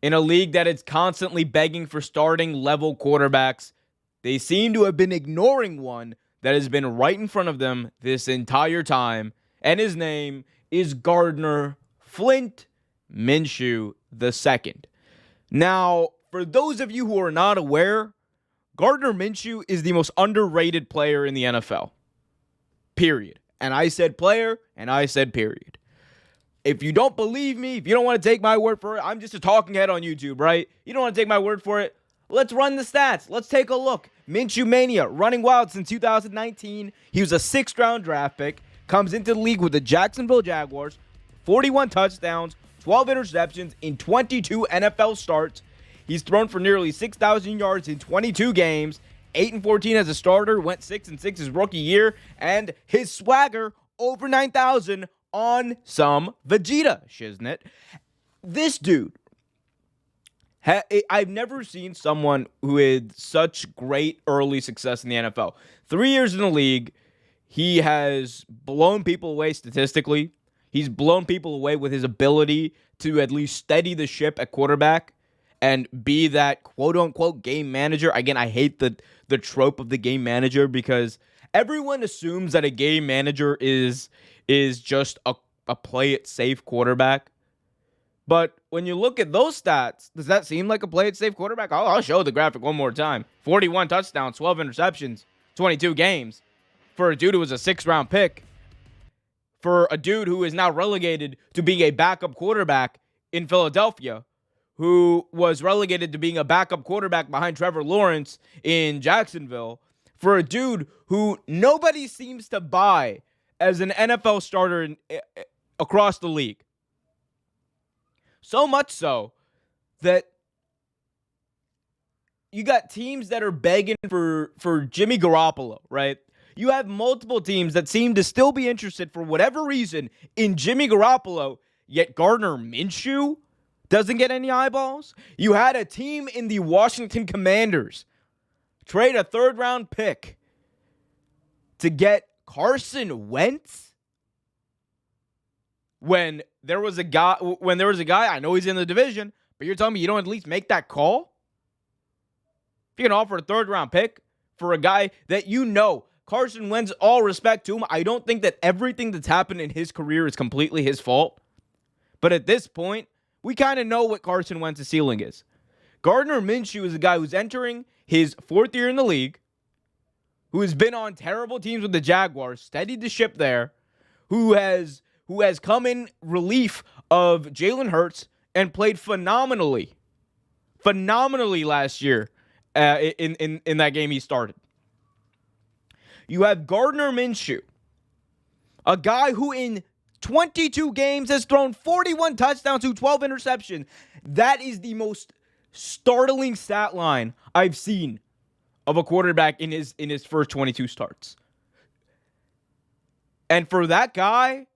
In a league that is constantly begging for starting level quarterbacks, they seem to have been ignoring one that has been right in front of them this entire time, and his name is Gardner Flint Minshew II. Now, for those of you who are not aware, Gardner Minshew is the most underrated player in the NFL. Period. And I said player, and I said period. If you don't believe me, if you don't want to take my word for it, I'm just a talking head on YouTube, right? You don't want to take my word for it? Let's run the stats. Let's take a look. Minshew Mania, running wild since 2019. He was a 6th-round draft pick. Comes into the league with the Jacksonville Jaguars. 41 touchdowns, 12 interceptions in 22 NFL starts. He's thrown for nearly 6,000 yards in 22 games. 8-14 as a starter. Went 6-6 his rookie year. And his swagger, over 9,000 on some Vegeta shiznit. This dude, I've never seen someone who had such great early success in the NFL. 3 years in the league, he has blown people away statistically. He's blown people away with his ability to at least steady the ship at quarterback and be that quote-unquote game manager. Again, I hate the trope of the game manager because everyone assumes that a game manager is just a play-it-safe quarterback. But when you look at those stats, does that seem like a play-it-safe quarterback? I'll show the graphic one more time. 41 touchdowns, 12 interceptions, 22 games. For a dude who was a 6th-round pick. For a dude who is now relegated to being a backup quarterback in Philadelphia. Who was relegated to being a backup quarterback behind Trevor Lawrence in Jacksonville. For a dude who nobody seems to buy as an NFL starter across the league. So much so that you got teams that are begging for Jimmy Garoppolo, right? You have multiple teams that seem to still be interested for whatever reason in Jimmy Garoppolo, yet Gardner Minshew doesn't get any eyeballs. You had a team in the Washington Commanders trade a 3rd-round pick to get Carson Wentz when there was a guy, I know he's in the division, but you're telling me you don't at least make that call? If you're going to offer a 3rd-round pick for a guy that you know, Carson Wentz, all respect to him, I don't think that everything that's happened in his career is completely his fault. But at this point, we kind of know what Carson Wentz's ceiling is. Gardner Minshew is a guy who's entering his 4th year in the league, who has been on terrible teams with the Jaguars, steadied the ship there, who has come in relief of Jalen Hurts and played phenomenally last year in that game he started. You have Gardner Minshew, a guy who in 22 games has thrown 41 touchdowns to 12 interceptions. That is the most startling stat line I've seen of a quarterback in his first 22 starts. And for that guy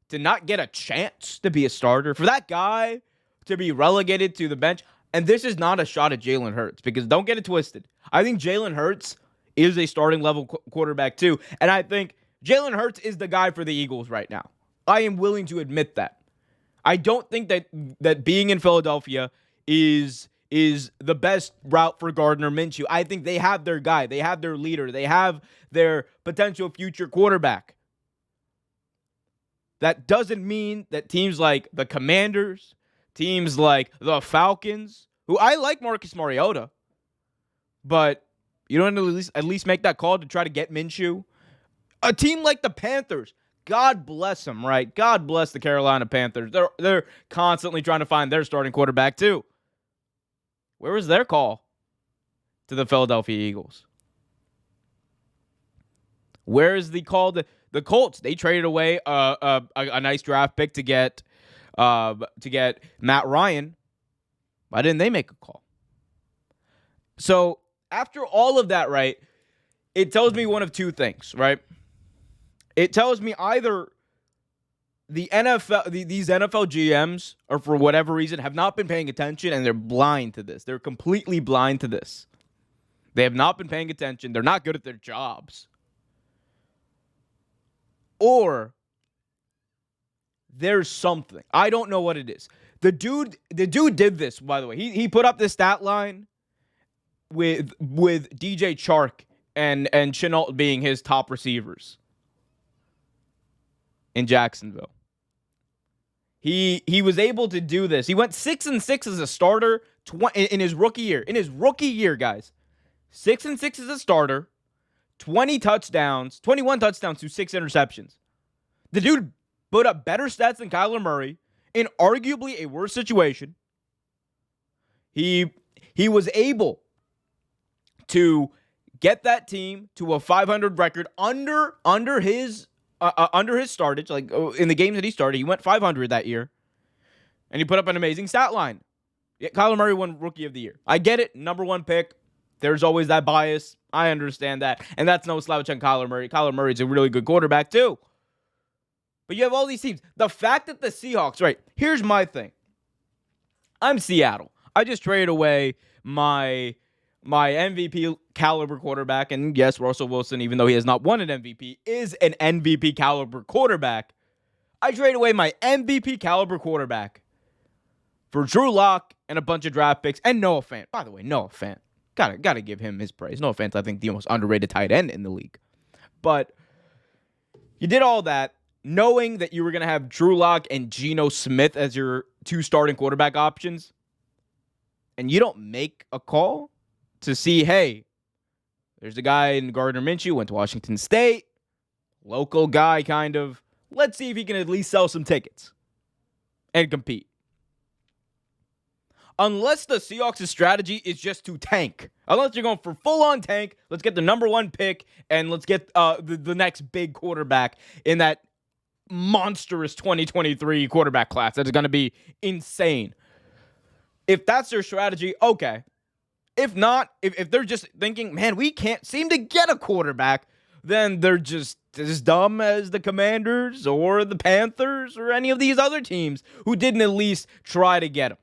to not get a chance to be a starter, for that guy to be relegated to the bench, and this is not a shot at Jalen Hurts, because don't get it twisted. I think Jalen Hurts is a starting level quarterback too, and I think Jalen Hurts is the guy for the Eagles right now. I am willing to admit that. I don't think that being in Philadelphia is the best route for Gardner Minshew. I think they have their guy. They have their leader. They have their potential future quarterback. That doesn't mean that teams like the Commanders, teams like the Falcons, who I like Marcus Mariota, but you don't at least make that call to try to get Minshew. A team like the Panthers, God bless them, right? God bless the Carolina Panthers. They're constantly trying to find their starting quarterback too. Where was their call to the Philadelphia Eagles? Where is the call to the Colts? They traded away a nice draft pick to get Matt Ryan. Why didn't they make a call? So after all of that, right, it tells me one of two things, right? It tells me either the NFL, these NFL GMs, or for whatever reason, have not been paying attention and they're blind to this. They're completely blind to this. They have not been paying attention. They're not good at their jobs. Or there's something. I don't know what it is. The dude did this, by the way. He put up this stat line with DJ Chark and Chenault being his top receivers in Jacksonville. He was able to do this. He went 6-6 as a starter in his rookie year. In his rookie year, guys. 6-6 as a starter, 21 touchdowns to 6 interceptions. The dude put up better stats than Kyler Murray in arguably a worse situation. He was able to get that team to a 500 record under his startage. Like in the games that he started, he went 500 that year, and he put up an amazing stat line. Yeah, Kyler Murray won Rookie of the Year. I get it, number one pick. There's always that bias. I understand that, and that's no slouch on Kyler Murray. Kyler Murray's a really good quarterback too. But you have all these teams. The fact that the Seahawks, right? Here's my thing. I'm Seattle. I just traded away my MVP caliber quarterback, and yes, Russell Wilson, even though he has not won an MVP, is an MVP caliber quarterback. I traded away my MVP caliber quarterback for Drew Lock and a bunch of draft picks and Noah Fant. By the way, Noah Fant, gotta give him his praise. Noah Fant's, I think, the most underrated tight end in the league. But you did all that knowing that you were gonna have Drew Lock and Geno Smith as your two starting quarterback options, and you don't make a call to see, hey, there's a guy in Gardner Minshew, went to Washington State, local guy kind of. Let's see if he can at least sell some tickets and compete. Unless the Seahawks' strategy is just to tank. Unless you're going for full-on tank, let's get the number one pick, and let's get the next big quarterback in that monstrous 2023 quarterback class. That is going to be insane. If that's their strategy, okay. If not, if they're just thinking, man, we can't seem to get a quarterback, then they're just as dumb as the Commanders or the Panthers or any of these other teams who didn't at least try to get him.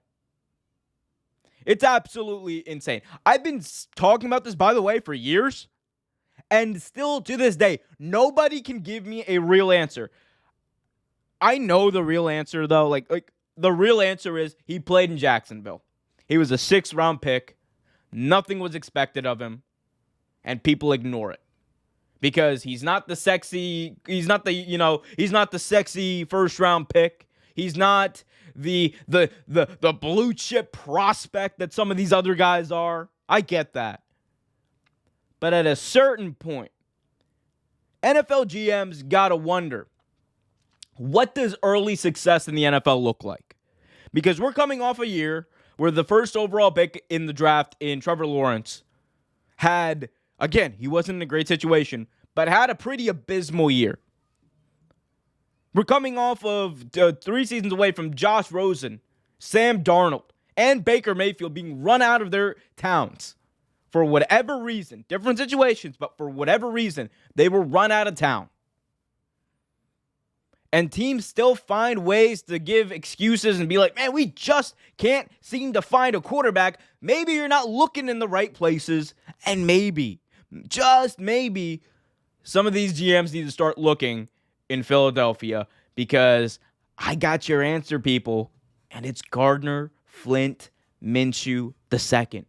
It's absolutely insane. I've been talking about this, by the way, for years, and still to this day, nobody can give me a real answer. I know the real answer, though. Like the real answer is he played in Jacksonville. He was a 6th-round pick. Nothing was expected of him, and people ignore it because he's not the sexy first-round pick. He's not the blue chip prospect that some of these other guys are. I get that. But at a certain point, NFL GMs got to wonder, what does early success in the NFL look like? Because we're coming off a year where the first overall pick in the draft in Trevor Lawrence had, again, he wasn't in a great situation, but had a pretty abysmal year. We're coming off of 3 seasons away from Josh Rosen, Sam Darnold, and Baker Mayfield being run out of their towns. For whatever reason, different situations, but for whatever reason, they were run out of town. And teams still find ways to give excuses and be like, man, we just can't seem to find a quarterback. Maybe you're not looking in the right places. And maybe, just maybe, some of these GMs need to start looking in Philadelphia, because I got your answer, people. And it's Gardner Flint Minshew II.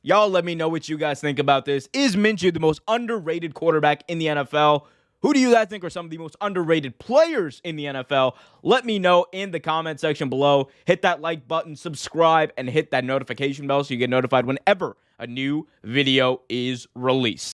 Y'all let me know what you guys think about this. Is Minshew the most underrated quarterback in the NFL? Who do you guys think are some of the most underrated players in the NFL? Let me know in the comment section below. Hit that like button, subscribe, and hit that notification bell so you get notified whenever a new video is released.